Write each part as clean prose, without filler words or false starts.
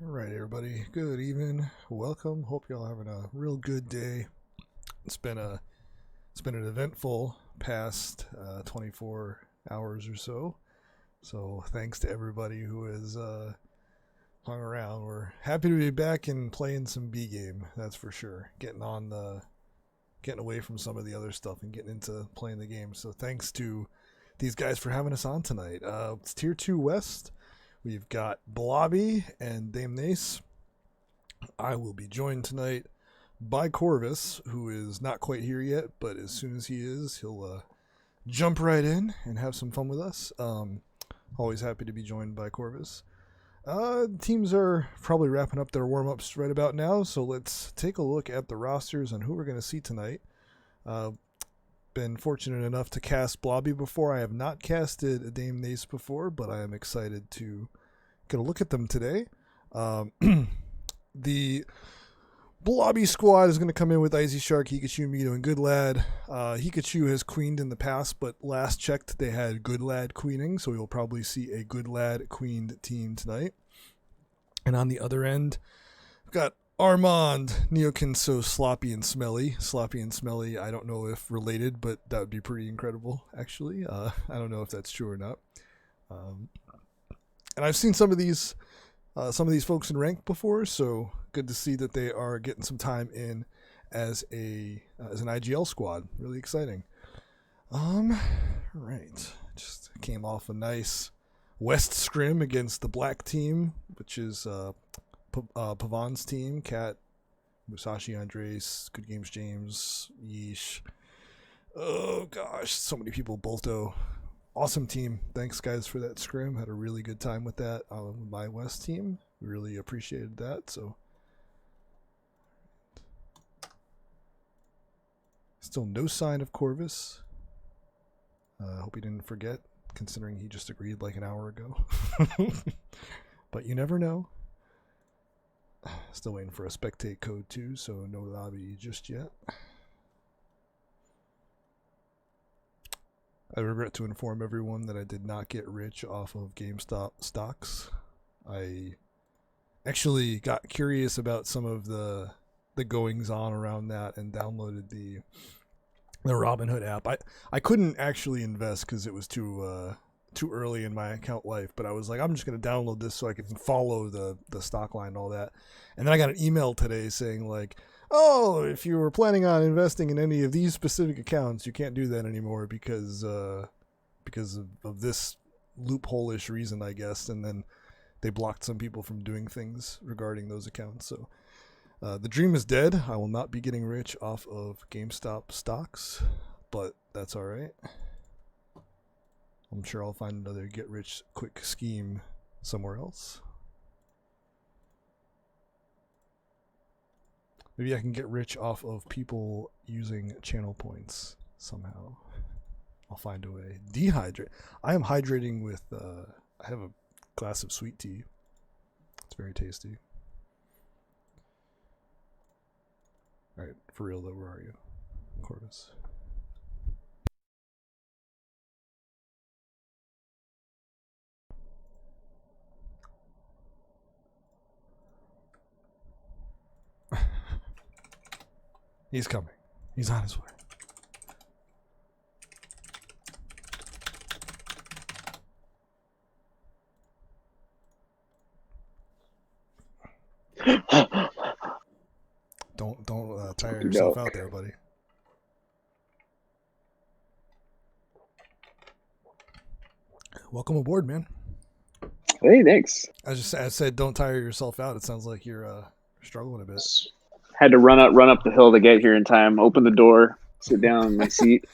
All right, everybody. Good evening. Welcome. Hope y'all having a real good day. It's been an eventful past 24 hours or so. So thanks to everybody who has hung around. We're happy to be back and playing some B game. That's for sure. Getting away from some of the other stuff and getting into playing the game. So thanks to these guys for having us on tonight. It's Tier 2 West. We've got Blobby and Dame Nace. I will be joined tonight by Corvus, who is not quite here yet, but as soon as he is, he'll jump right in and have some fun with us. Always happy to be joined by Corvus. Teams are probably wrapping up their warm-ups right about now, so let's take a look at the rosters and who we're going to see tonight. Been fortunate enough to cast Blobby before. I have not casted a Dame Nace before, but I am excited to get a look at them today. The Blobby squad is going to come in with Icy Shark, Hikachu, Mito, and Good Lad. Hikachu has queened in the past, but last checked they had Good Lad queening, so we will probably see a Good Lad queened team tonight. And on the other end, we've got Armand, Neokin, so Sloppy and Smelly. Sloppy and Smelly, I don't know if related, but that would be pretty incredible, actually. I don't know if that's true or not. And I've seen some of these folks in rank before, so good to see that they are getting some time in as an IGL squad. Really exciting. Right. Just came off a nice West scrim against the black team, which is Pavan's team, Kat, Musashi, Andres, Good Games James, Yeesh. Oh gosh, so many people. Bolto. Awesome team. Thanks guys for that scrim. Had a really good time with that my West team. Really appreciated that. So still no sign of Corvus. Hope he didn't forget, considering he just agreed like an hour ago. But you never know. Still waiting for a spectate code too, so no lobby just yet. I regret to inform everyone that I did not get rich off of GameStop stocks. I actually got curious about some of the goings on around that and downloaded the Robinhood app. I couldn't actually invest because it was too early in my account life, but I was like, I'm just going to download this so I can follow the stock line and all that. And then I got an email today saying like, oh, if you were planning on investing in any of these specific accounts, you can't do that anymore because of this loophole-ish reason, I guess. And then they blocked some people from doing things regarding those accounts. So the dream is dead. I will not be getting rich off of GameStop stocks, but that's all right. I'm sure I'll find another get-rich-quick scheme somewhere else. Maybe I can get rich off of people using channel points somehow. I'll find a way. Dehydrate. I am hydrating with, I have a glass of sweet tea. It's very tasty. Alright, for real though, where are you, Corvus? He's coming. He's on his way. Don't tire yourself out there, buddy. Welcome aboard, man. Hey, thanks. I said don't tire yourself out. It sounds like you're struggling a bit. Had to run up the hill to get here in time. Open the door, sit down in my seat.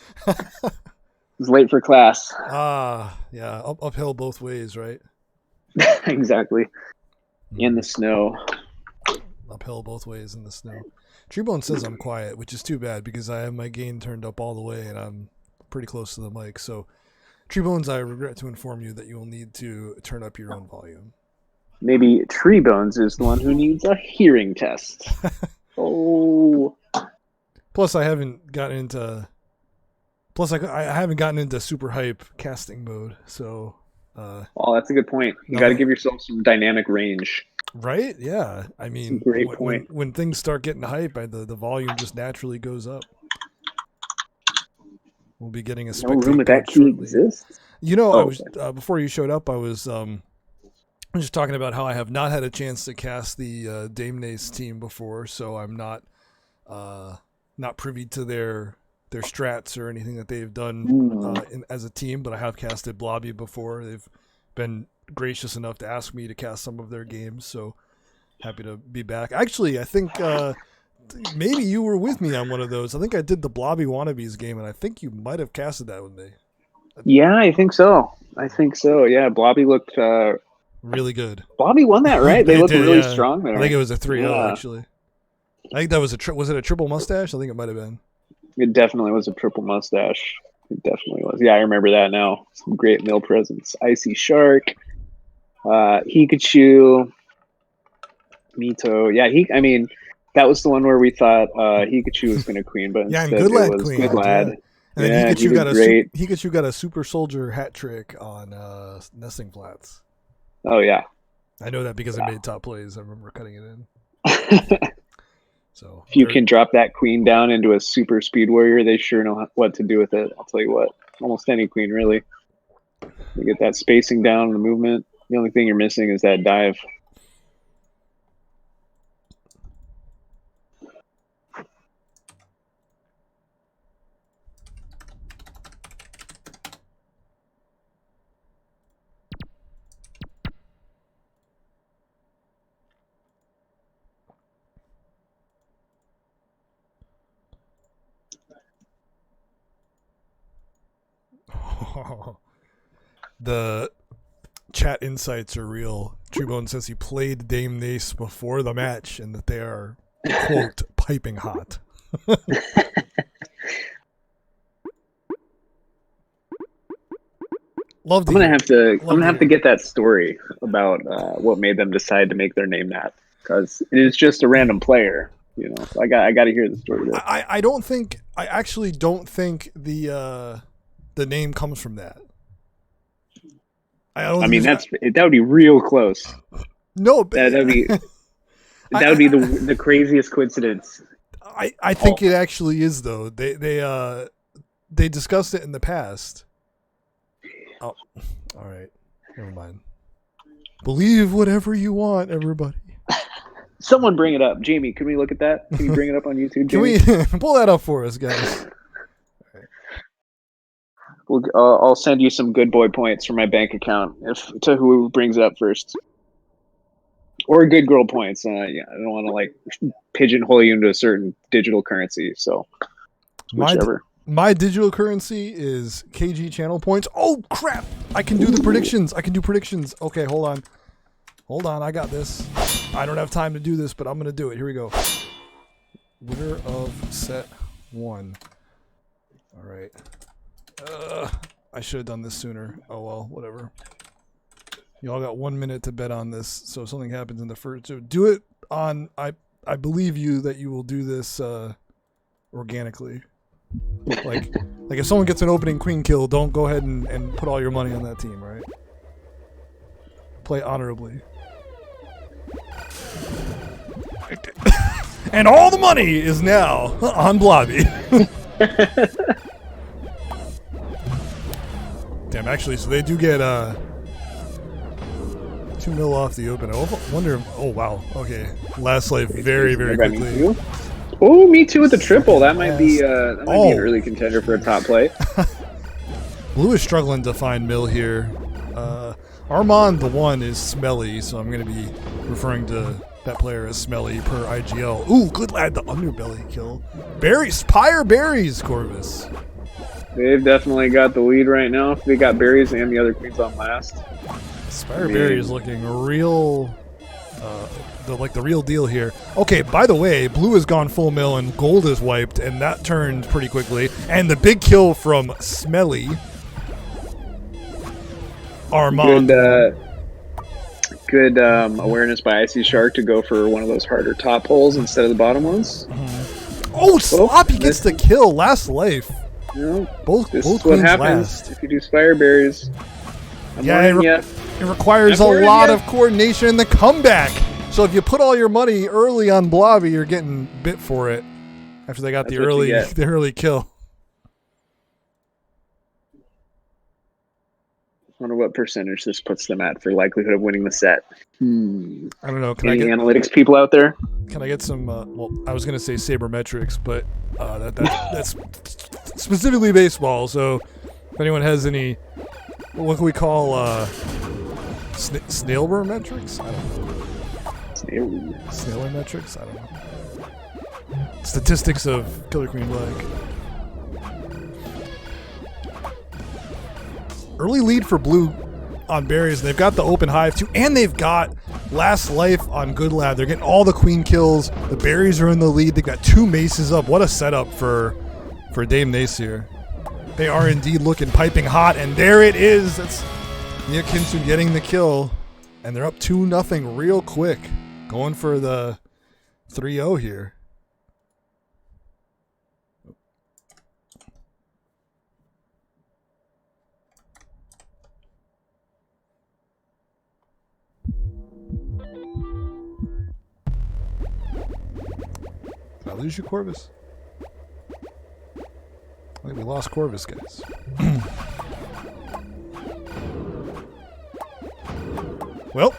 Was late for class. Yeah, uphill both ways, right? Exactly. In the snow. Uphill both ways in the snow. Treebone says I'm quiet, which is too bad because I have my gain turned up all the way and I'm pretty close to the mic. So, Treebones, I regret to inform you that you will need to turn up your own volume. Maybe Treebones is the one who needs a hearing test. Oh. Plus, I haven't gotten into. I haven't gotten into super hype casting mode, so. Oh, that's a good point. You got to give yourself some dynamic range. Right? Yeah. I mean, That's a great point. When things start getting hype, the volume just naturally goes up. We'll be getting a No room spectate with that badge key shortly. exists. You know, Oh, I was before you showed up, I was just talking about how I have not had a chance to cast the Dame Nace team before, so I'm not privy to their strats or anything that they've done as a team. But I have casted Blobby before. They've been gracious enough to ask me to cast some of their games, so happy to be back. Actually, I think maybe you were with me on one of those. I think I did the Blobby Wannabes game, and I think you might have casted that with me. Yeah, I think so. Yeah, Blobby looked really good. Blobby won that, right? They looked really strong there. I think it was a 3-0 actually. I think that was was it a triple mustache? I think it might have been. It definitely was a triple mustache. It definitely was. Yeah, I remember that now. Some great mill presence. Icy Shark, Hikachu, Mito. Yeah, I mean, that was the one where we thought Hikachu was going to queen, but yeah, instead and Good Lad it was queen. Good Lad. Yeah. And yeah, Hikachu got a super soldier hat trick on nesting flats. Oh yeah, I know that because I made top plays. I remember cutting it in. So if you can drop that queen down into a super speed warrior, they sure know what to do with it. I'll tell you what, almost any queen really. You get that spacing down, the movement. The only thing you're missing is that dive. The chat insights are real. Treebone says he played Dame Nace before the match and that they are, quote, piping hot. I'm gonna have to get that story about what made them decide to make their name that, because it is just a random player, you know. So I got to hear the story. I actually don't think the name comes from that. I mean, that would be real close. No, but that would be the craziest coincidence. I think it actually is though. They discussed it in the past. Oh, all right. Never mind. Believe whatever you want, everybody. Someone bring it up. Jamie, can we look at that? Can you bring it up on YouTube, Jamie? Can we pull that up for us, guys? I'll send you some good boy points from my bank account to who brings it up first. Or good girl points. Yeah, I don't want to like pigeonhole you into a certain digital currency. So whichever. My digital currency is KG channel points. Oh crap! I can do the predictions. Okay, hold on. I got this. I don't have time to do this, but I'm gonna do it. Here we go. Winner of set 1. All right. I should have done this sooner. Oh well, whatever. Y'all got 1 minute to bet on this. So if something happens in the first, so do it on. I believe you that you will do this organically. Like if someone gets an opening queen kill, don't go ahead and put all your money on that team, right? Play honorably. And all the money is now on Blobby. Damn, actually, so they do get 2 mil off the open. I wonder. Oh wow. Okay, last life very quickly. Oh, me too with the triple. That might be an early contender for a top play. Blue is struggling to find mill here. Armand the 1 is smelly, so I'm going to be referring to that player as smelly per IGL. Ooh, Good Lad, the underbelly kill. Spire berries, Corvus. They've definitely got the lead right now. They got berries and the other queens on last. Spire berry is looking real. The real deal here. Okay, by the way, blue has gone full mill and gold is wiped, and that turned pretty quickly. And the big kill from Smelly. Armand. Good awareness by Icy Shark to go for one of those harder top holes instead of the bottom ones. Mm-hmm. Oh, Sloppy gets the kill. Last life. Yeah, both this both is what happens last. if you do Spire Berries. It requires a lot of coordination in the comeback. So if you put all your money early on Blobby, you're getting bit for it after they got the early kill. I wonder what percentage this puts them at for likelihood of winning the set. I don't know. Any analytics people out there? Can I get some? Well, I was going to say sabermetrics, but that's specifically baseball. So if anyone has any, what can we call snailbermetrics? I don't know. Snailermetrics? I don't know. Statistics of Killer Queen Black. Early lead for blue on berries. They've got the open hive too, and they've got last life on good lad. They're getting all the queen kills. The berries are in the lead. They've got 2 maces up. What a setup for Dame Nace here. They are indeed looking piping hot, and there it is. That's Nia Kinsu getting the kill, and they're up 2-0 real quick. Going for the 3-0 here. Did I lose you, Corvus? I think we lost Corvus, guys. Well,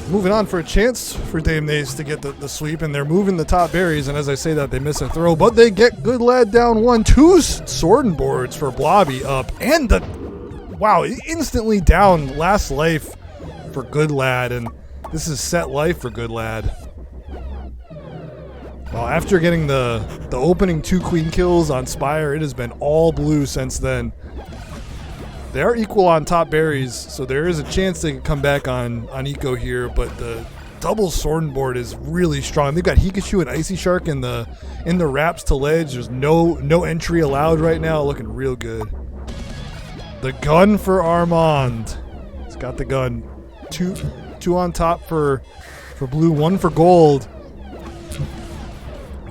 moving on for a chance for Dame Nace to get the sweep, and they're moving the top berries, and as I say that, they miss a throw, but they get good lad down 1. 2 sword and boards for Blobby up, and instantly down last life for good lad, and this is set life for good lad. Well, after getting the opening 2 queen kills on Spire, it has been all blue since then. They are equal on top berries, so there is a chance they can come back on Eco here, but the double sword board is really strong. They've got Hikachu and Icy Shark in the wraps to ledge. There's no entry allowed right now, looking real good. The gun for Armand. He's got the gun. Two on top for blue, 1 for gold.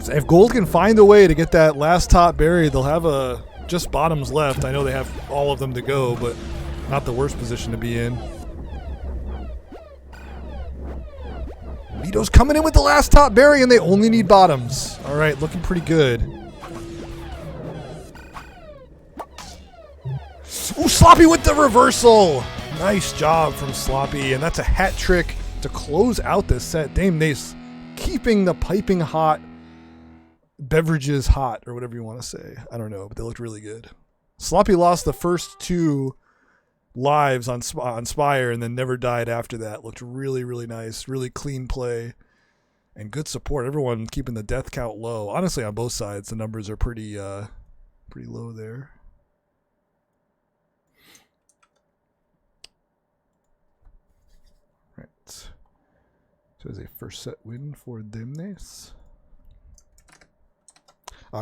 If gold can find a way to get that last top berry, they'll have just bottoms left. I know they have all of them to go, but not the worst position to be in. Vito's coming in with the last top berry, and they only need bottoms. All right, looking pretty good. Ooh, Sloppy with the reversal. Nice job from Sloppy, and that's a hat trick to close out this set. Dame Nace keeping the piping hot beverages hot, or whatever you want to say. I don't know, but they looked really good. Sloppy lost the first 2 lives on Spire and then never died after that. Looked really, really nice. Really clean play and good support. Everyone keeping the death count low. Honestly, on both sides, the numbers are pretty low there. Right. So it's a first set win for Dame Nace.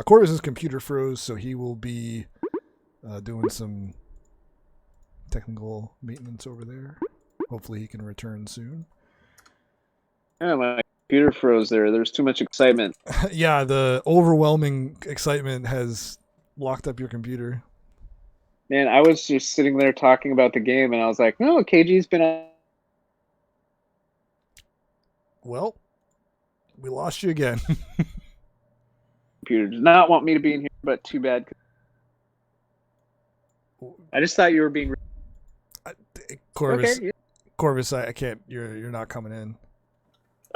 Corvus' computer froze, so he will be doing some technical maintenance over there. Hopefully he can return soon. Yeah, my computer froze there. There's too much excitement. Yeah, the overwhelming excitement has locked up your computer. Man, I was just sitting there talking about the game, and I was like, no, KG's been on. Well, we lost you again. Computer does not want me to be in here, but too bad. I just thought you were being Corvus. Okay, yeah. Corvus, I can't. You're not coming in.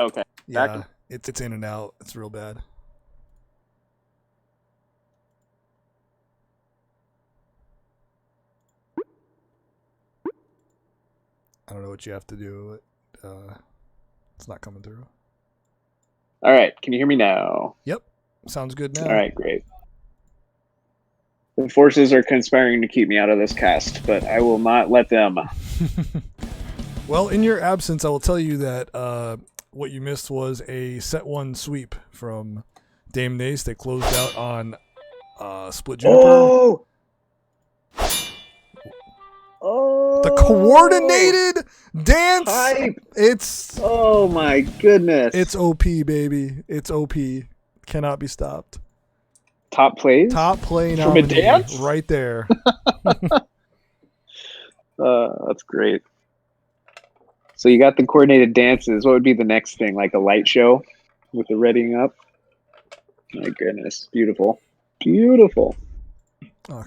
Okay. Yeah, it's in and out. It's real bad. I don't know what you have to do. It's not coming through. All right. Can you hear me now? Yep. Sounds good now. All right, great. The forces are conspiring to keep me out of this cast, but I will not let them. Well, in your absence, I will tell you that what you missed was a set 1 sweep from Dame Nace. They closed out on Split Juniper. Oh! The coordinated dance! Hype. It's... Oh my goodness. It's OP, baby. It's OP. Cannot be stopped. Top plays? Top play from a dance? Right there. That's great. So you got the coordinated dances. What would be the next thing? Like a light show with the readying up? My goodness. Beautiful. Beautiful.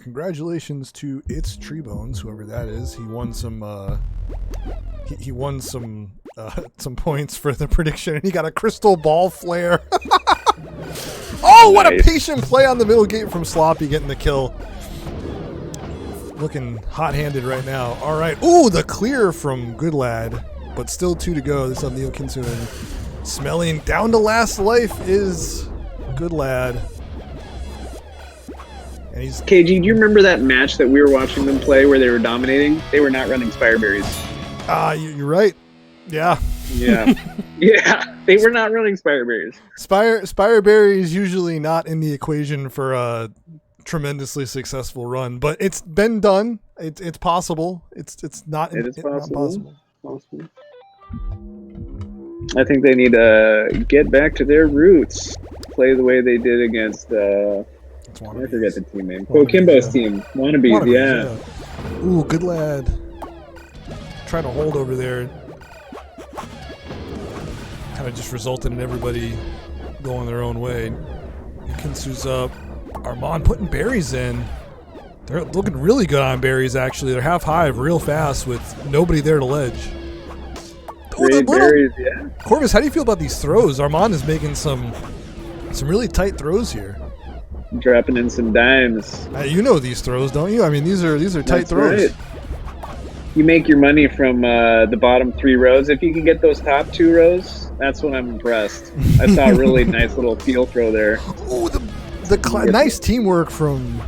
Congratulations to It's Tree Bones, whoever that is. He won some. He won some points for the prediction, and he got a crystal ball flare. Oh, what a patient play on the middle gate from Sloppy, getting the kill. Looking hot-handed right now. All right. Ooh, the clear from Good Lad, but still 2 to go. This on Neo Kinsuin. Smelling down to last life is Good Lad. And he's KG, do you remember that match that we were watching them play where they were dominating? They were not running Spireberries. You're right. Yeah. Yeah. Yeah. They were not running Spireberries. Spireberry is usually not in the equation for a tremendously successful run, but it's been done. It's possible. It's not. It is possible. Not possible. I think they need to get back to their roots. Play the way they did against. I forget the team name. Kimbo's team. Wannabes, yeah. Ooh, Good Lad. Trying to hold over there. Kind of just resulted in everybody going their own way. Kinsu's up. Armand putting berries in. They're looking really good on berries, actually. They're half hive real fast with nobody there to ledge. Great berries, yeah. Corvus, how do you feel about these throws? Armand is making some really tight throws here. Dropping in some dimes. You know these throws, don't you? I mean, these are tight throws. Right. You make your money from the bottom 3 rows. If you can get those top 2 rows, that's when I'm impressed. I saw a really nice little field throw there. Oh, nice teamwork from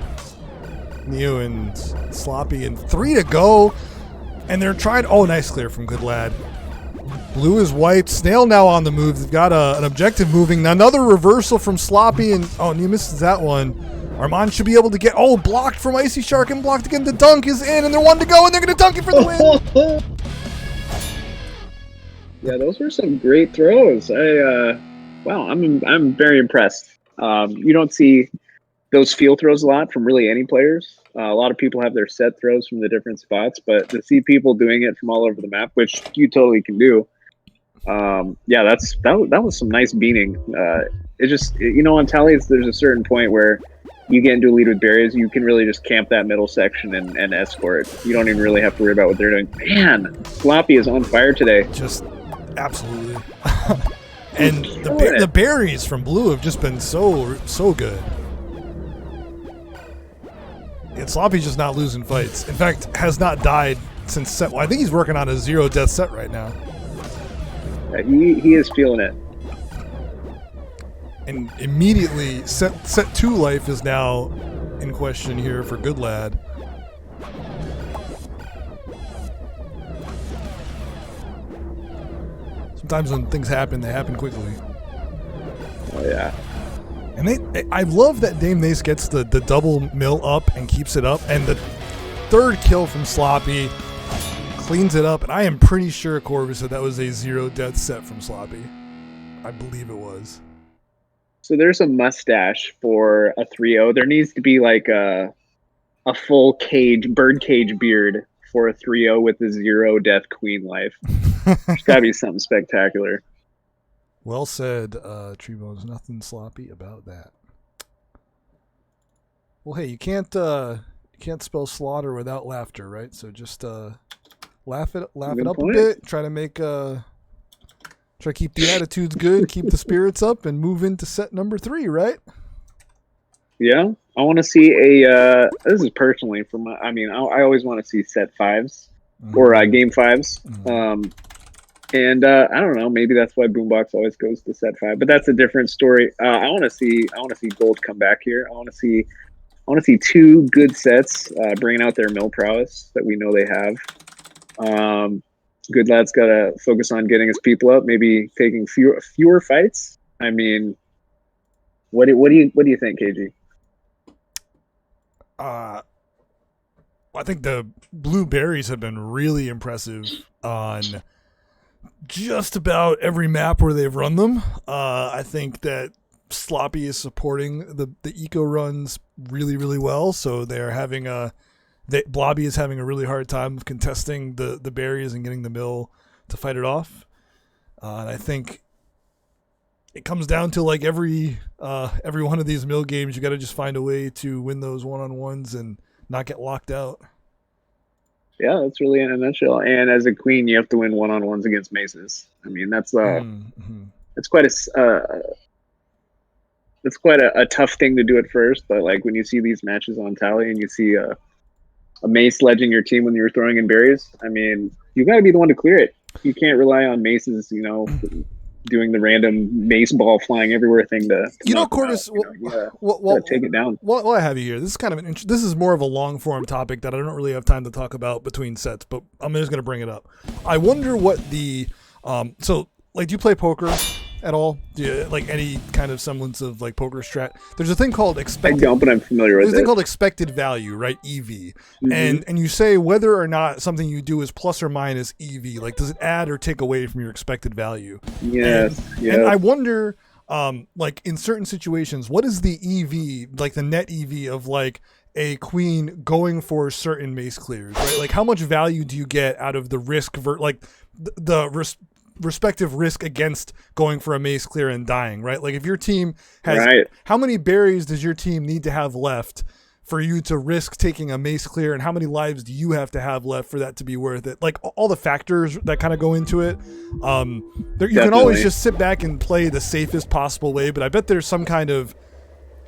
Neo and Sloppy, and 3 to go. And they're trying. Oh, nice clear from Good Lad. Blue is wiped. Snail now on the move. They've got an objective moving. Another reversal from Sloppy, and Neo misses that one. Armand should be able to get. Oh, blocked from Icy Shark and blocked again. The dunk is in, and they're 1 to go, and they're going to dunk it for the win. Yeah, those were some great throws. I'm very impressed. You don't see those field throws a lot from really any players. A lot of people have their set throws from the different spots, but to see people doing it from all over the map, which you totally can do. That was some nice beaning. On tallies, there's a certain point where you get into a lead with berries, you can really just camp that middle section and escort. You don't even really have to worry about what they're doing. Man, Sloppy is on fire today. Just absolutely. And the berries from Blue have just been so good. And Sloppy's just not losing fights. In fact, has not died since set. Well, I think he's working on a 0 death set right now. Yeah, he is feeling it. And immediately, set 2 life is now in question here for Good Lad. Sometimes when things happen, they happen quickly. Oh, yeah. And I love that Dame Nace gets the double mill up and keeps it up. And the 3rd kill from Sloppy cleans it up. And I am pretty sure Corvus said that was a 0 death set from Sloppy. I believe it was. So there's a mustache for a 3-0. There needs to be like a full bird cage beard for a 3-0 with a 0 death queen life. There's got to be something spectacular. Well said, Treebones. Nothing sloppy about that. Well, hey, you can't spell slaughter without laughter, right? So just laugh it up a bit. Try to keep the attitudes good, keep the spirits up, and move into set number 3, right? Yeah, I want to see this is personally from. I always want to see set 5s or game 5s. Mm-hmm. And I don't know, maybe that's why Boombox always goes to set 5, but that's a different story. I want to see Gold come back here. I want to see 2 good sets bringing out their mill prowess that we know they have. Good Lad's got to focus on getting his people up, maybe taking fewer fights. I mean, what do you think, KG? I think the blueberries have been really impressive on just about every map where they've run them. I think that Sloppy is supporting the eco runs really, really well. So they're Blobby is having a really hard time contesting the berries and getting the mill to fight it off. And I think it comes down to like every one of these mill games, you got to just find a way to win those one-on-ones and not get locked out. Yeah, that's really in a nutshell. And as a queen, you have to win one-on-ones against maces. I mean, that's quite a tough thing to do at first. But like when you see these matches on tally and you see a mace ledging your team when you're throwing in berries, I mean, you got to be the one to clear it. You can't rely on maces, doing the random mace ball flying everywhere thing to Corvus, take it down. Well, I have you here. This is kind of this is more of a long form topic that I don't really have time to talk about between sets, but I'm just going to bring it up. I wonder what the do you play poker at all? Do you, like any kind of semblance of like poker strat? There's a thing called expected. I don't, but I'm familiar with it. There's a thing called expected value, right? EV, and you say whether or not something you do is plus or minus EV. Like, does it add or take away from your expected value? Yes. And I wonder, like in certain situations, what is the EV, like the net EV of like a queen going for certain mace clears, right? Like, how much value do you get out of the risk, respective risk against going for a mace clear and dying, right? Like if your team has, how many berries does your team need to have left for you to risk taking a mace clear, and how many lives do you have to have left for that to be worth it? Like all the factors that kind of go into it. You can always just sit back and play the safest possible way, but I bet there's some kind of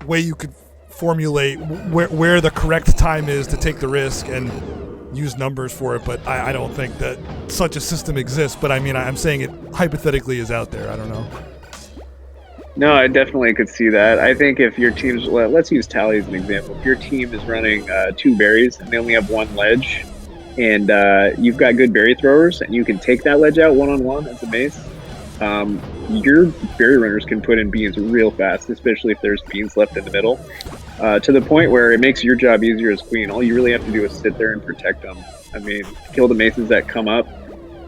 way you could formulate where the correct time is to take the risk and use numbers for it, but I don't think that such a system exists. But I mean, I'm saying it hypothetically is out there. I don't know. No, I definitely could see that. I think if your team's, let's use tally as an example. If your team is running 2 berries and they only have 1 ledge, and you've got good berry throwers, and you can take that ledge out one-on-one as a mace, your berry runners can put in beans real fast, especially if there's beans left in the middle. To the point where it makes your job easier as queen. All you really have to do is sit there and protect them. I mean, kill the maces that come up,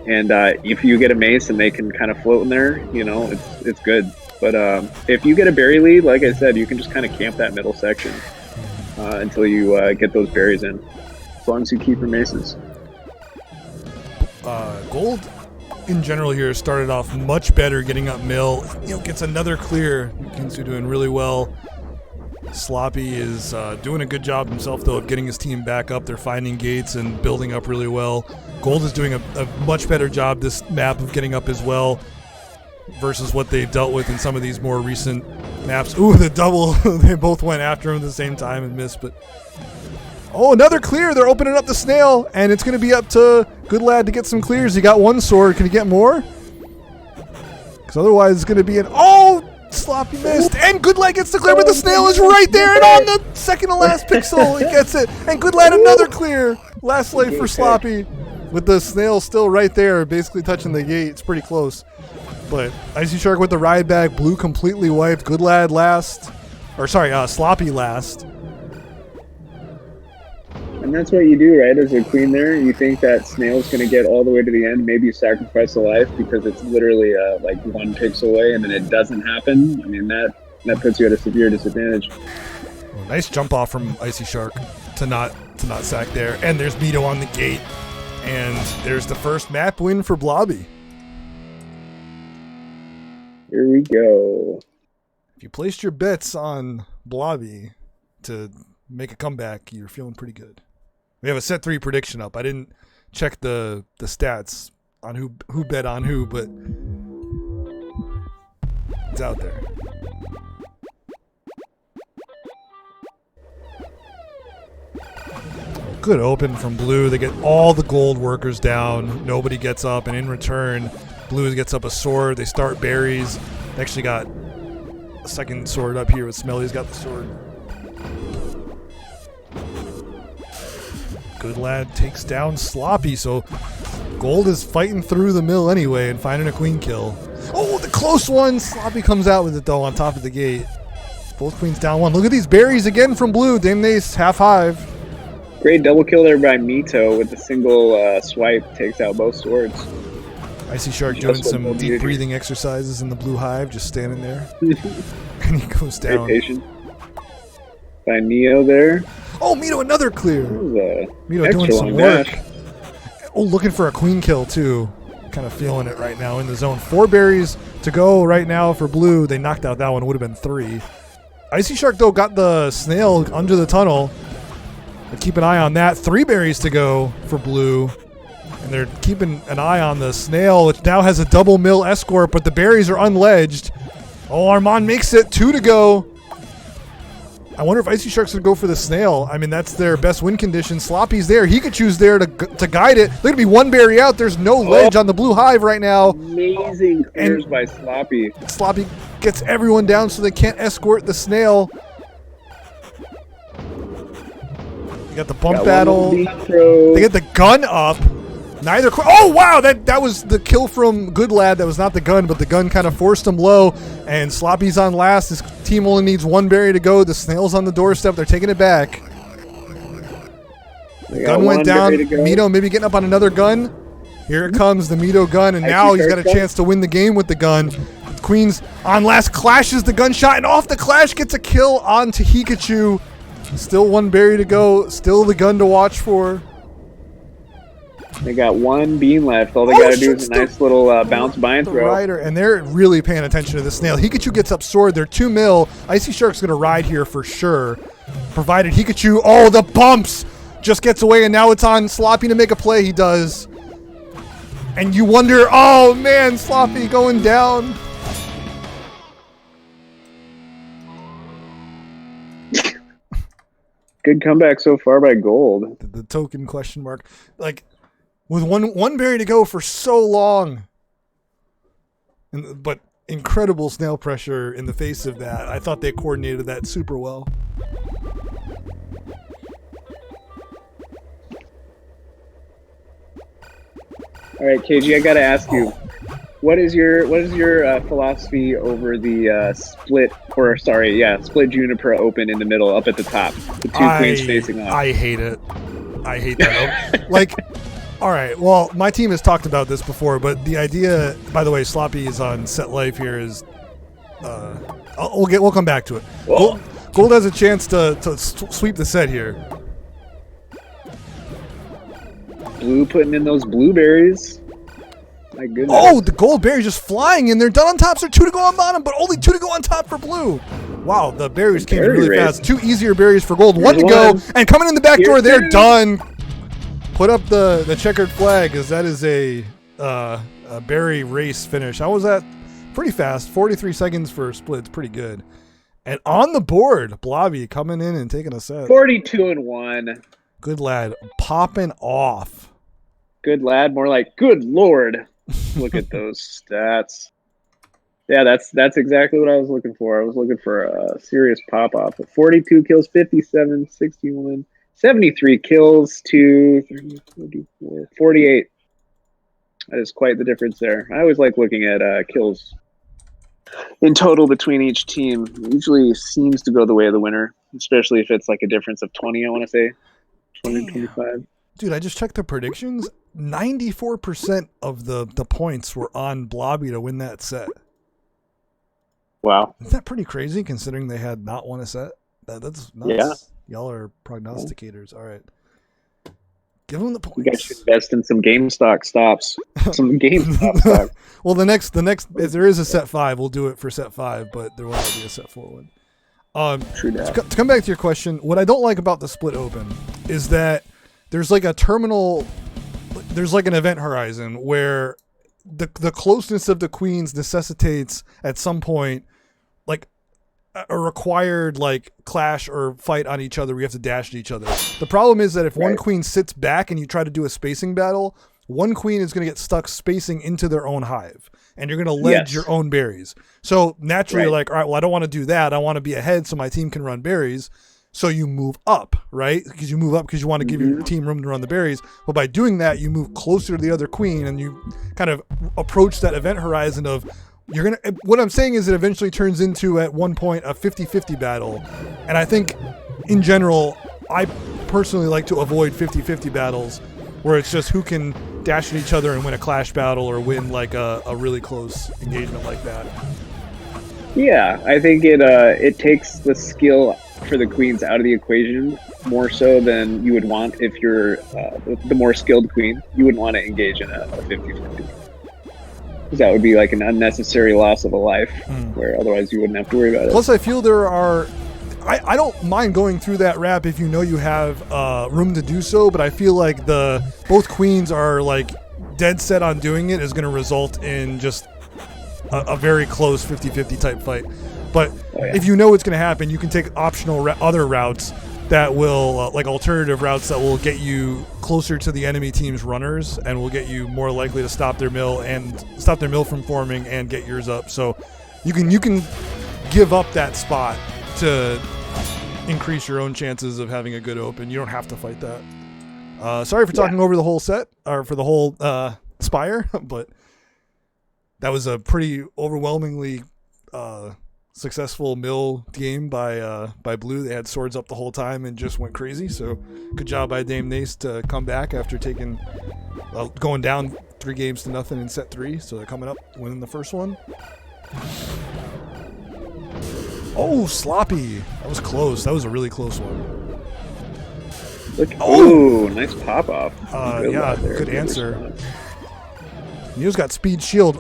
and if you get a mace and they can kind of float in there, it's good. But if you get a berry lead, like I said, you can just kind of camp that middle section until you get those berries in, as long as you keep your maces. Gold in general here started off much better getting up mill, gets another clear. Kinsu doing really well. Sloppy is doing a good job himself, though, of getting his team back up. They're finding gates and building up really well. Gold is doing a much better job this map of getting up as well versus what they've dealt with in some of these more recent maps. Ooh, the double. They both went after him at the same time and missed, but... Oh, another clear. They're opening up the snail, and it's going to be up to Good Lad to get some clears. He got 1 sword. Can he get more? Because otherwise it's going to be an... Oh! Sloppy missed, and Good Lad gets the clear, but the snail is right there, and on the second to last pixel, he gets it. And Good Lad another clear. Last life for Sloppy, with the snail still right there, basically touching the gate. It's pretty close. But Icy Shark with the ride back, blue completely wiped. Good Lad last, Sloppy last. And that's what you do, right? As a queen there, you think that snail's going to get all the way to the end. Maybe you sacrifice a life because it's literally like 1 pixel away, and then it doesn't happen. I mean, that puts you at a severe disadvantage. Well, nice jump off from Icy Shark to not sack there. And there's Mito on the gate, and there's the first map win for Blobby. Here we go. If you placed your bets on Blobby to make a comeback, you're feeling pretty good. We have a set 3 prediction up. I didn't check the stats on who bet on who, but it's out there. Good open from Blue. They get all the gold workers down. Nobody gets up, and in return, Blue gets up a sword. They start berries. They actually got a second sword up here with Smelly's got the sword. Good Lad takes down Sloppy, so Gold is fighting through the mill anyway and finding a queen kill. Oh, the close one! Sloppy comes out with it, though, on top of the gate. Both queens down 1. Look at these berries again from Blue. Dame Nace, half hive. Great double kill there by Mito with a single swipe. Takes out both swords. Icy Shark doing some deep breathing exercises in the blue hive, just standing there. And he goes down. Very patient. By Neo there. Oh, Mito, another clear. Mito doing some work. Oh, looking for a queen kill, too. kind of feeling it right now in the zone. 4 berries to go right now for blue. They knocked out that one. It would have been 3. Icy Shark, though, got the snail under the tunnel. Keep an eye on that. 3 berries to go for blue. And they're keeping an eye on the snail, which now has a double mill escort, but the berries are unledged. Oh, Armand makes it. 2 to go. I wonder if Icy Shark's going to go for the snail. I mean, that's their best win condition. Sloppy's there. Hikachu's there to guide it. There's going to be 1 berry out. There's no ledge on the blue hive right now. Amazing clears by Sloppy. Sloppy gets everyone down so they can't escort the snail. You got the bump battle. They get the gun up. Neither. Oh, wow. That was the kill from Good Lad. That was not the gun, but the gun kind of forced him low. And Sloppy's on last. This team only needs 1 berry to go. The snail's on the doorstep. They're taking it back. The gun went down. Mito maybe getting up on another gun. Here it comes, the Mito gun. And now he's got a chance to win the game with the gun. Queen's on last, clashes the gunshot. And off the clash gets a kill onto Hikachu. Still 1 berry to go. Still the gun to watch for. They got 1 bean left. All they got to do is a nice little bounce bind throw. Rider, and they're really paying attention to the snail. Hikachu gets up sword. They're 2 mil. Icy Shark's going to ride here for sure. Provided Hikachu, oh, the bumps! Just gets away, and now it's on Sloppy to make a play. He does. And you wonder, oh, man, Sloppy going down. Good comeback so far by Gold. The token question mark. Like, with one berry to go for so long. But incredible snail pressure in the face of that. I thought they coordinated that super well. All right, KG, I got to ask you. What is your philosophy over the split Juniper open in the middle up at the top, the 2 queens facing off? I hate it. I hate that. Like, all right, well, my team has talked about this before, but the idea, by the way, Sloppy is on set life here. Is we'll come back to it. Gold has a chance to sweep the set here. Blue putting in those blueberries. My goodness. Oh, the gold berries just flying in there. Done on top, so 2 to go on bottom, but only 2 to go on top for blue. Wow, the berries came in really fast. 2 easier berries for gold. 1 to go, and coming in the back door, they're done. Put up the checkered flag, as that is a berry race finish. How was that? Pretty fast. 43 seconds for a split. It's pretty good. And on the board, Blobby coming in and taking a set. 42-1. Good lad, popping off. Good lad, more like good lord. Look at those stats. Yeah, that's exactly what I was looking for. I was looking for a serious pop-off. 42 kills, 57, 61, 73 kills to 30, 44, 48. That is quite the difference there. I always like looking at kills in total between each team. It usually seems to go the way of the winner, especially if it's like a difference of 20, I want to say. 20, 25. Dude, I just checked the predictions. 94% of the points were on Blobby to win that set. Wow. Isn't that pretty crazy considering they had not won a set? That's nuts. Yeah. Y'all are prognosticators. All right. Give them the points. You guys should invest in some GameStop stops. Some GameStop stocks. Well, the next, if there is a set 5, we'll do it for set 5, but there will not be a set 4 one. True that. To come back to your question, what I don't like about the split open is that there's like a terminal, there's like an event horizon where the closeness of the queens necessitates at some point like a required like clash or fight on each other. We have to dash at each other. The problem is that if one queen sits back and you try to do a spacing battle, one queen is going to get stuck spacing into their own hive, and you're going to ledge your own berries. So naturally, you're like, all right, well, I don't want to do that. I want to be ahead so my team can run berries. So you move up, right? Because you move up because you want to give your team room to run the berries. But by doing that, you move closer to the other queen, and you kind of approach that event horizon of you're going to. What I'm saying is it eventually turns into at one point a 50-50 battle. And I think in general, I personally like to avoid 50-50 battles where it's just who can dash at each other and win a clash battle or win like a really close engagement like that. Yeah, I think it takes the skill for the queens out of the equation more so than you would want if you're the more skilled queen. You wouldn't want to engage in a 50-50. Because that would be like an unnecessary loss of a life, where otherwise you wouldn't have to worry about it. Plus, I feel there are. I don't mind going through that wrap if you know you have room to do so, but I feel like both queens are like dead set on doing it is going to result in just a very close 50-50 type fight. But if you know it's going to happen, you can take optional other routes that will, like alternative routes that will get you closer to the enemy team's runners and will get you more likely to stop their mill from forming and get yours up. So you can give up that spot to increase your own chances of having a good open. You don't have to fight that. Sorry for talking over the whole set or for the whole Spire, but that was a pretty overwhelmingly successful mill game by Blue. They had swords up the whole time and just went crazy. So good job by Dame Nace to come back after going down 3-0 in set 3. So they're coming up winning the first one. Oh, sloppy. That was close. That was a really close one. Nice pop off. Good answer. Neo's got speed shield.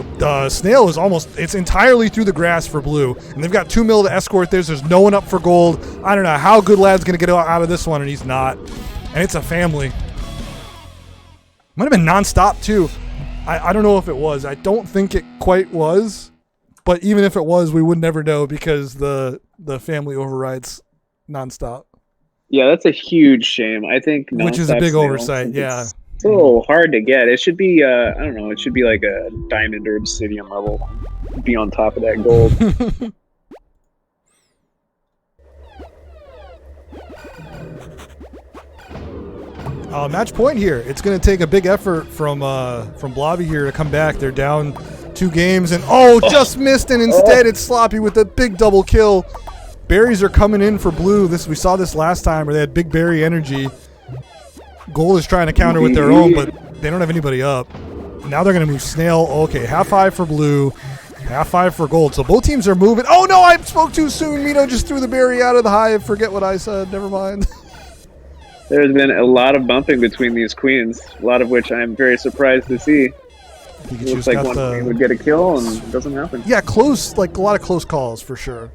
Snail is it's entirely through the grass for Blue. And they've got 2 mil to escort this. There's no one up for gold. I don't know how Good Lad's going to get out of this one, and he's not. And it's a family. Might have been non-stop, too. I don't know if it was. I don't think it quite was. But even if it was, we would never know because the family overrides non-stop. Yeah, that's a huge shame. I think which is a big oversight, yeah. It's a little hard to get. It should be, I don't know, it should be like a diamond or obsidian level. Be on top of that gold. Match point here. It's going to take a big effort from Blobby here to come back. They're down 2 games and just missed, and instead it's Sloppy with a big double kill. Berries are coming in for Blue. We saw this last time where they had big berry energy. Gold is trying to counter with their own, but they don't have anybody up. Now they're going to move Snail. Okay, half 5 for Blue, half 5 for Gold. So both teams are moving. Oh no, I spoke too soon. Mito just threw the berry out of the hive. Forget what I said. Never mind. There's been a lot of bumping between these queens, a lot of which I'm very surprised to see. It looks like one queen would get a kill, and it doesn't happen. Yeah, close, like a lot of close calls for sure.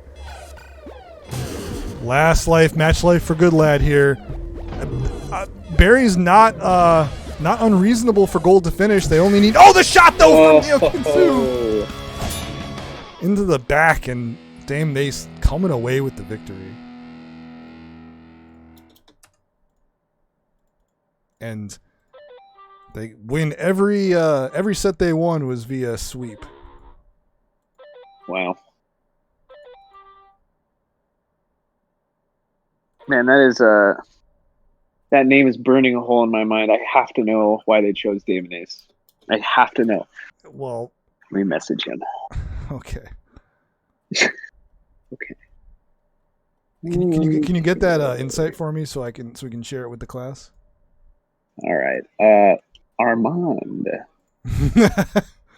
Last life, match life for Good Lad here. Barry's not unreasonable for Gold to finish. They only need the shot though from Neo into the back, and Dame Nace coming away with the victory. And they win every set they won was via sweep. Wow. Man, that name is burning a hole in my mind. I have to know why they chose Dame Nace. I have to know. Well, let me message him. Okay. Okay. Can you get that insight for me so we can share it with the class? All right. Armand.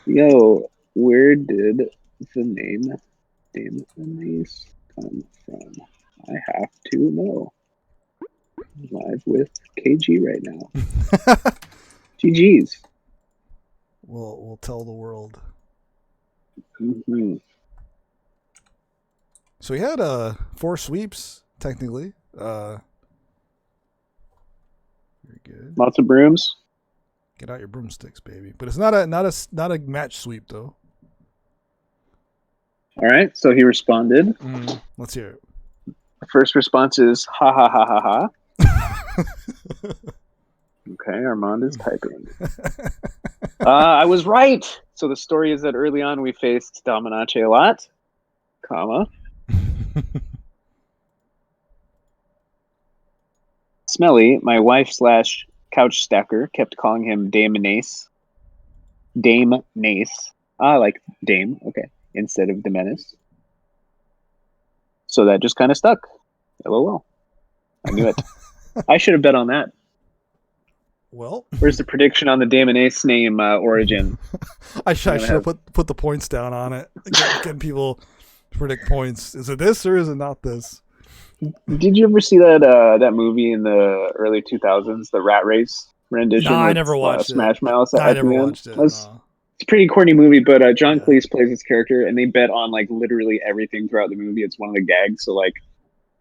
Yo, where did the name Dame Nace come from? I have to know. Live with KG right now. GG's. We'll tell the world. Mm-hmm. So he had 4 sweeps technically. Very good. Lots of brooms. Get out your broomsticks, baby. But it's not a match sweep though. All right. So he responded. Let's hear it. The first response is ha ha ha ha ha. Okay, Armand is typing. I was right. So the story is that early on we faced Dominace a lot, comma. Smelly, my wife / couch stacker, kept calling him Dame Nace. Dame Nace. Like Dame, okay, instead of Demenis. So that just kind of stuck. LOL. I knew it. I should have bet on that. Well, where's the prediction on the Dame Nace name origin? I should have put the points down on it. Getting people to predict points. Is it this or is it not this? Did you ever see that movie in the early 2000s, the Rat Race rendition? No, I never watched it. Smash Mouth. I never watched it. That's It's a pretty corny movie, but John Yeah. Cleese plays his character, and they bet on like literally everything throughout the movie. It's one of the gags. So like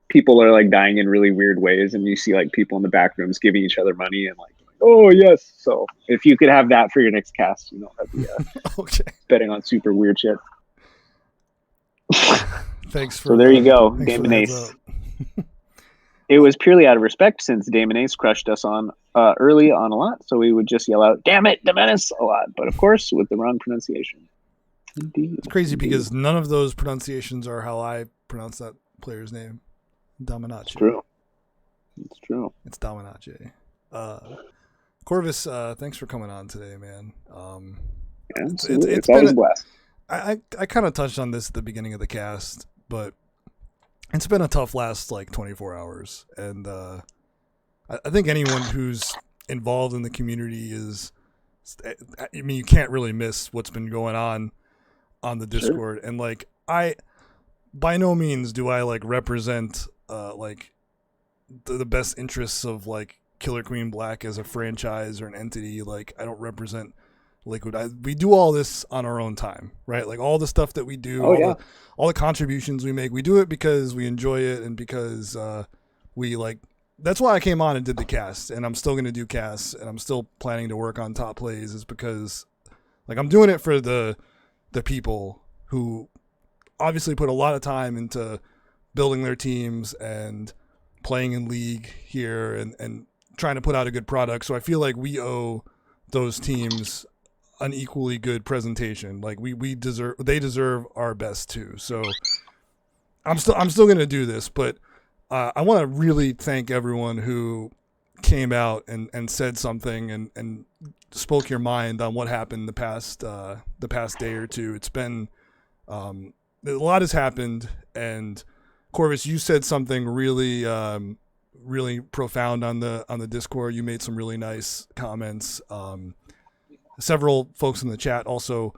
people are like dying in really weird ways, and you see like people in the back rooms giving each other money and like, oh yes. So if you could have that for your next cast, that'd be Okay. betting on super weird shit. Thanks for So there you go, thanks for Damon the heads Nace. up. It was purely out of respect since Damon Ace crushed us on early on a lot, so we would just yell out, "Damn it, Demenis!" a lot, but of course with the wrong pronunciation. Indeed, It's crazy indeed. because none of those pronunciations are how I pronounce that player's name. Dominace. It's true. It's true. It's Dominace. Corvus, thanks for coming on today, man. Absolutely. It's always been a blast. I kind of touched on this at the beginning of the cast, but it's been a tough last like 24 hours, and I think anyone who's involved in the community is. I mean, you can't really miss what's been going on the Discord, and like I, by no means do I like represent like the best interests of like Killer Queen Black as a franchise or an entity. Like I don't represent Liquid. We do all this on our own time, right? Like all the stuff that we do, all the contributions we make, we do it because we enjoy it and because we like. That's why I came on and did the cast, and I'm still going to do casts, and I'm still planning to work on top plays, is because like I'm doing it for the people who obviously put a lot of time into building their teams and playing in league here and trying to put out a good product. So I feel like we owe those teams an equally good presentation. Like they deserve our best too. So I'm still going to do this, but I want to really thank everyone who came out and said something and spoke your mind on what happened the past day or two. It's been a lot has happened, and Corvus, you said something really really profound on the Discord. You made some really nice comments. Several folks in the chat also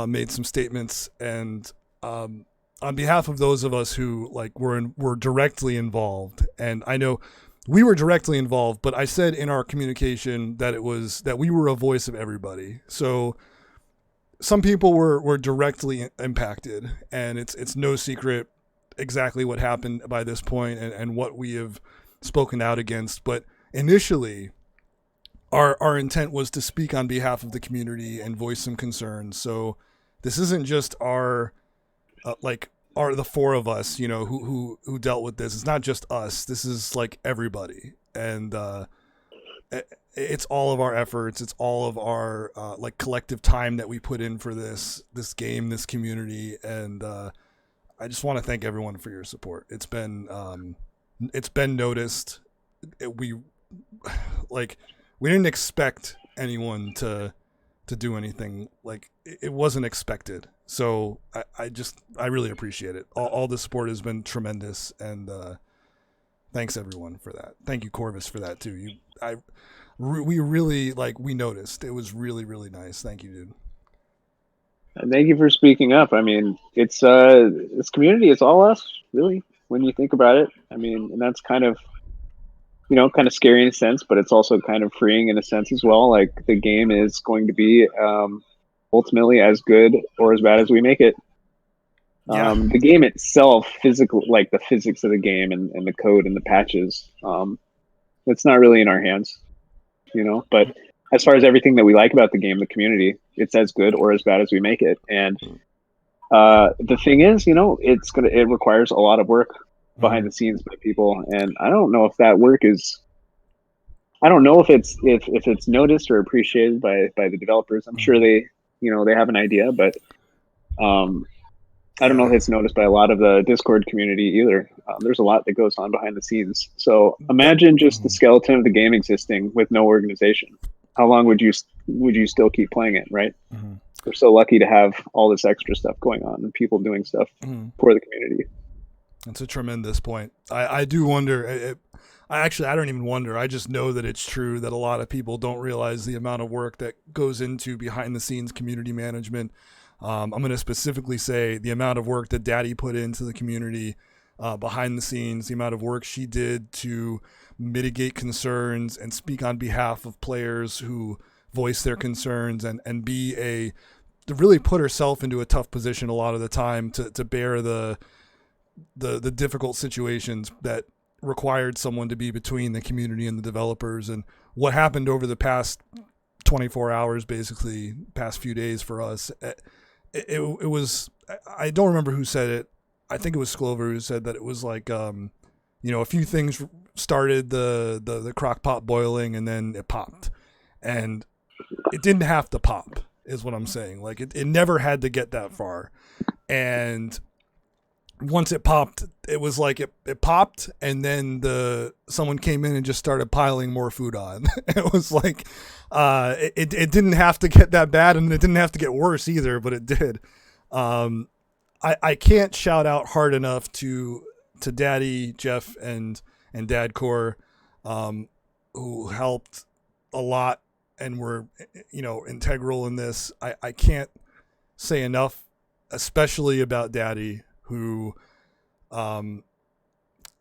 made some statements, and on behalf of those of us who like were directly involved, and I know we were directly involved, but I said in our communication that we were a voice of everybody. So some people were directly impacted, and it's no secret exactly what happened by this point and what we have spoken out against. But initially, our intent was to speak on behalf of the community and voice some concerns. So this isn't just our the four of us, who dealt with this. It's not just us. This is like everybody, and it's all of our efforts. It's all of our like collective time that we put in for this game, this community, and I just want to thank everyone for your support. It's been noticed. We didn't expect anyone to do anything. Like it wasn't expected. So I really appreciate it. All the support has been tremendous, and thanks everyone for that. Thank you, Corvus, for that too. We really we noticed. It was really, really nice. Thank you, dude. And thank you for speaking up. I mean, it's this community. It's all us, really, when you think about it. I mean, and that's kind of kind of scary in a sense, but it's also kind of freeing in a sense as well. Like the game is going to be ultimately as good or as bad as we make it. Yeah. The game itself, physical, like the physics of the game and the code and the patches, it's not really in our hands, but as far as everything that we like about the game, the community, it's as good or as bad as we make it. And the thing is, it requires a lot of work behind the scenes by people, and I don't know if that work is. I don't know if it's noticed or appreciated by the developers. I'm sure they have an idea, but I don't know if it's noticed by a lot of the Discord community either. There's a lot that goes on behind the scenes. So imagine just the skeleton of the game existing with no organization. How long would you still keep playing it, right? We're so lucky to have all this extra stuff going on and people doing stuff for the community. That's a tremendous point. I do wonder. I don't even wonder. I just know that it's true that a lot of people don't realize the amount of work that goes into behind the scenes community management. I'm going to specifically say the amount of work that Daddy put into the community behind the scenes, the amount of work she did to mitigate concerns and speak on behalf of players who voice their concerns and be to really put herself into a tough position a lot of the time to bear the difficult situations that required someone to be between the community and the developers. And what happened over the past 24 hours, basically past few days for us, it was, I don't remember who said it. I think it was Sklover who said that it was like, a few things started the crock pot boiling and then it popped, and it didn't have to pop is what I'm saying. Like it never had to get that far. And once it popped, it was like it popped, and then someone came in and just started piling more food on. It was like it didn't have to get that bad, and it didn't have to get worse either, but it did. I can't shout out hard enough to Daddy Jeff and Dad Core, who helped a lot and were integral in this. I can't say enough, especially about Daddy, who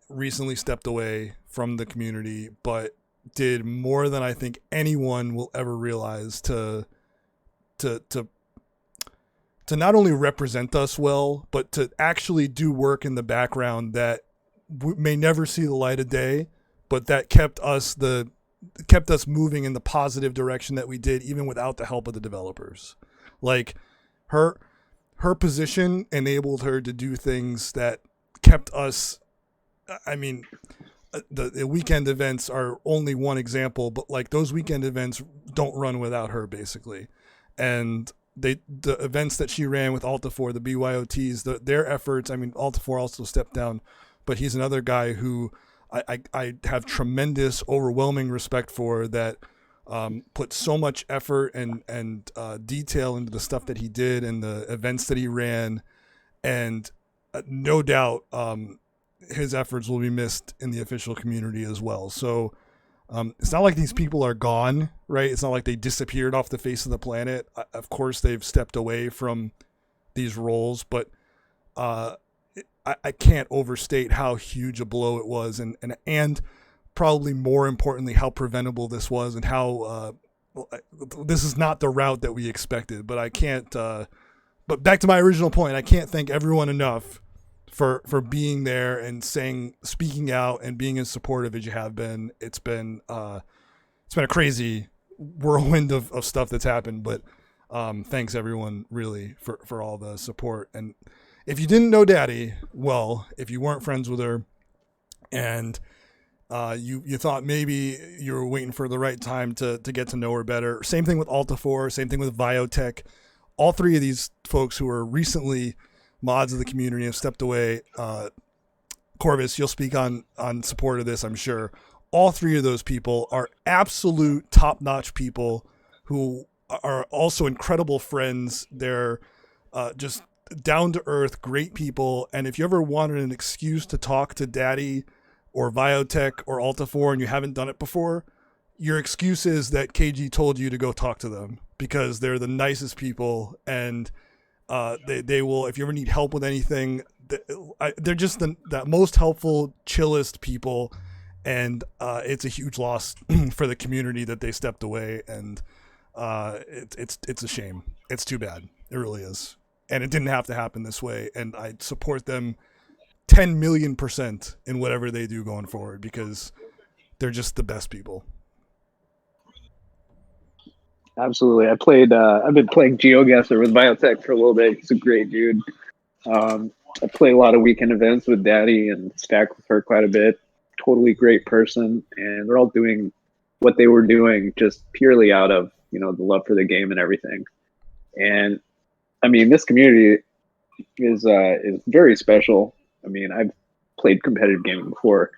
recently stepped away from the community, but did more than I think anyone will ever realize to not only represent us well, but to actually do work in the background that may never see the light of day, but that kept us moving in the positive direction that we did, even without the help of the developers. Like her position enabled her to do things that kept us. I mean, the weekend events are only one example, but like those weekend events don't run without her, basically. And the events that she ran with Alta4, the BYOTs, their efforts. I mean, Alta4 also stepped down, but he's another guy who I have tremendous, overwhelming respect for, that put so much effort and detail into the stuff that he did and the events that he ran. And no doubt his efforts will be missed in the official community as well. So it's not like these people are gone, right? It's not like they disappeared off the face of the planet. Of course, they've stepped away from these roles, but I can't overstate how huge a blow it was, and probably more importantly, how preventable this was, and how this is not the route that we expected. But I can't. But back to my original point, I can't thank everyone enough for being there and speaking out and being as supportive as you have been. It's been a crazy whirlwind of stuff that's happened, but thanks everyone really for all the support. And if you didn't know Daddy well, if you weren't friends with her, and you thought maybe you were waiting for the right time to get to know her better, same thing with Alta4, same thing with Biotech. All three of these folks who are recently mods of the community have stepped away. Corvus, you'll speak on support of this, I'm sure. All three of those people are absolute top-notch people who are also incredible friends. They're just down-to-earth, great people. And if you ever wanted an excuse to talk to Daddy or Biotech or Alta4 and you haven't done it before, your excuse is that KG told you to go talk to them, because they're the nicest people, and they will, if you ever need help with anything, they're just the most helpful, chillest people. And it's a huge loss for the community that they stepped away, and it's a shame. It's too bad. It really is. And it didn't have to happen this way. And I support them 10 million% in whatever they do going forward, because they're just the best people. Absolutely. I've been playing GeoGuessr with Biotech for a little bit. He's a great dude. I play a lot of weekend events with Daddy and stack with her quite a bit. Totally great person. And they're all doing what they were doing just purely out of, the love for the game and everything. And I mean, this community is very special. I mean, I've played competitive gaming before,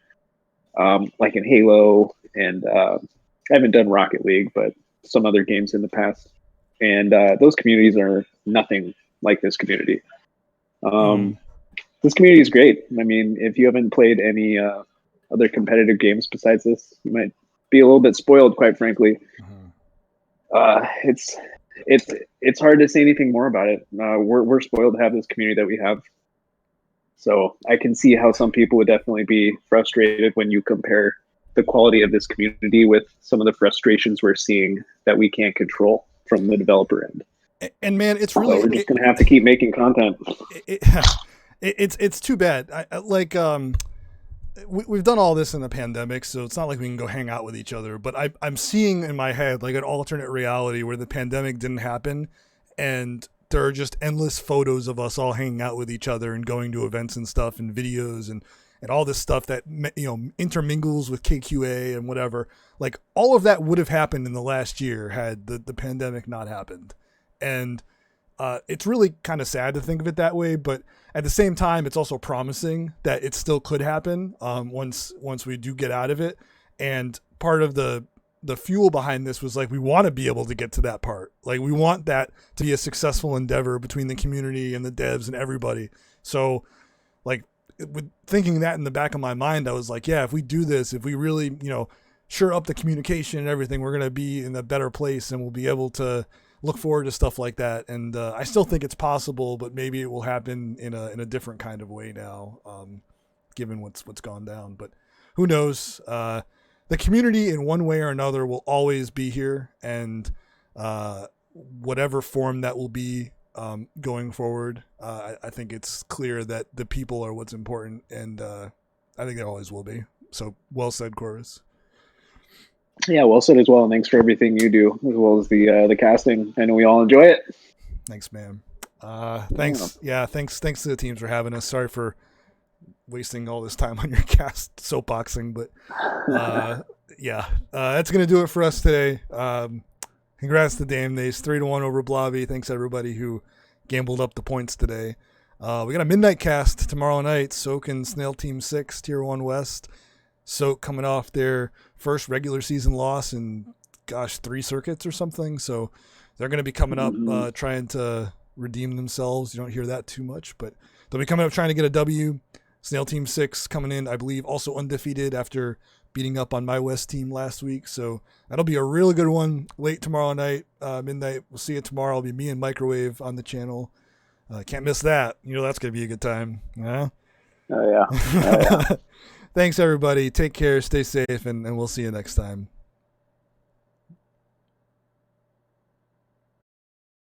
like in Halo, and I haven't done Rocket League, but some other games in the past. And those communities are nothing like this community. This community is great. I mean, if you haven't played any other competitive games besides this, you might be a little bit spoiled, quite frankly. It's hard to say anything more about it. We're spoiled to have this community that we have. So I can see how some people would definitely be frustrated when you compare the quality of this community with some of the frustrations we're seeing that we can't control from the developer end. And man, it's So really we're just gonna have to keep making content. It's too bad. We've done all this in the pandemic, so it's not like we can go hang out with each other. But I'm seeing in my head like an alternate reality where the pandemic didn't happen, and there are just endless photos of us all hanging out with each other and going to events and stuff and videos and all this stuff that, you know, intermingles with KQA and whatever. Like all of that would have happened in the last year had the pandemic not happened. And it's really kind of sad to think of it that way, but at the same time, it's also promising that it still could happen once we do get out of it. And part of the fuel behind this was like, we want to be able to get to that part. Like we want that to be a successful endeavor between the community and the devs and everybody. So like with thinking that in the back of my mind, I was like, yeah, if we do this, if we really, you know, sure up the communication and everything, we're going to be in a better place and we'll be able to look forward to stuff like that. And I still think it's possible, but maybe it will happen in a different kind of way now, given what's gone down. But who knows? The community in one way or another will always be here, and whatever form that will be going forward, I think it's clear that the people are what's important, and I think they always will be. So well said, Chorus. Yeah, well said as well. And thanks for everything you do, as well as the casting. I know we all enjoy it. Thanks, man. Thanks. Yeah, thanks to the teams for having us. Sorry for wasting all this time on your cast soapboxing, but yeah, that's gonna do it for us today. Congrats to Dame Nace, 3-1 over Blobby. Thanks everybody who gambled up the points today. We got a midnight cast tomorrow night. Soak and Snail Team 6, Tier 1 West. Soak coming off their first regular season loss in, 3 circuits or something. So they're going to be coming up trying to redeem themselves. You don't hear that too much, but they'll be coming up trying to get a W. Snail Team 6 coming in, I believe, also undefeated after beating up on my West team last week. So that'll be a really good one late tomorrow night, midnight. We'll see you tomorrow. It'll be me and Microwave on the channel. Can't miss that. You know that's going to be a good time. Yeah. Oh, yeah. Thanks, everybody. Take care. Stay safe, and we'll see you next time.